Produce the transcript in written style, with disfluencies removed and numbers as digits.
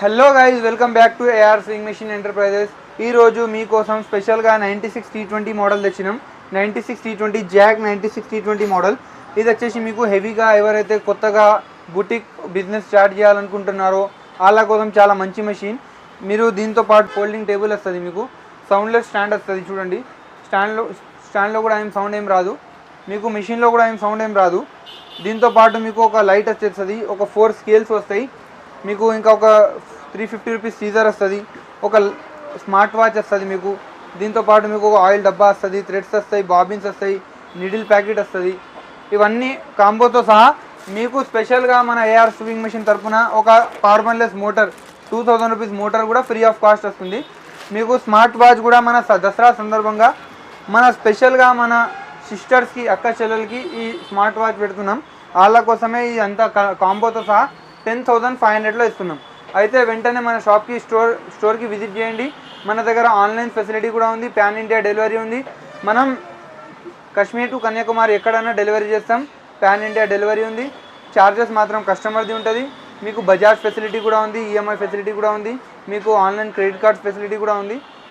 Hello guys, welcome back to A R swing machine enterprises. ఈరోజు మీకోసం స్పెషల్గా 96T20 మోడల్ తెచ్చినాం. 96T20 Jack 96T20 model. ఇది వచ్చేసి మీకు హెవీగా ఎవరైతే కొత్తగా బుటిక్ బిజినెస్ స్టార్ట్ చేయాలనుకుంటున్నారో వాళ్ళ కోసం చాలా మంచి మెషిన్. మీరు దీంతో పాటు ఫోల్డింగ్ టేబుల్ వస్తుంది, మీకు సౌండ్లెస్ స్టాండ్ వస్తుంది. చూడండి, స్టాండ్లో కూడా ఏం సౌండ్ ఏం రాదు, మీకు మెషిన్లో కూడా ఏం సౌండ్ ఏం రాదు. దీంతో పాటు మీకు ఒక లైట్ వచ్చేస్తుంది, ఒక 4 స్కేల్స్ వస్తాయి మీకు, ఇంకా ఒక 350 రూపీస్ సీజర్ వస్తుంది, ఒక స్మార్ట్ వాచ్ వస్తుంది మీకు. దీంతో పాటు మీకు ఒక ఆయిల్ డబ్బా వస్తుంది, థ్రెడ్స్ వస్తాయి, బాబిన్స్ వస్తాయి, నీడిల్ ప్యాకెట్ వస్తుంది. ఇవన్నీ కాంబోతో సహా మీకు స్పెషల్గా మన ఏఆర్ స్వింగ్ మెషిన్ తరఫున ఒక కార్బన్లెస్ మోటార్ 2000 రూపీస్ మోటార్ కూడా ఫ్రీ ఆఫ్ కాస్ట్ వస్తుంది మీకు. స్మార్ట్ వాచ్ కూడా మన దసరా సందర్భంగా మన స్పెషల్గా మన సిస్టర్స్కి, అక్క చెల్లెలకి ఈ స్మార్ట్ వాచ్ పెడుతున్నాం. వాళ్ళ కోసమే ఈ అంతా కాంబోతో సహా 10,500లో ఇస్తున్నాం. అయితే వెంటనే మన షాప్కి స్టోర్కి విజిట్ చేయండి. మన దగ్గర ఆన్లైన్ ఫెసిలిటీ కూడా ఉంది, పాన్ ఇండియా డెలివరీ ఉంది. మనం కాశ్మీర్ టు కన్యాకుమారి ఎక్కడైనా డెలివరీ చేస్తాం, పాన్ ఇండియా డెలివరీ ఉంది. ఛార్జెస్ మాత్రం కస్టమర్ది ఉంటుంది. మీకు బజాజ్ ఫెసిలిటీ కూడా ఉంది, ఈఎంఐ ఫెసిలిటీ కూడా ఉంది, మీకు ఆన్లైన్ క్రెడిట్ కార్డ్ ఫెసిలిటీ కూడా ఉంది.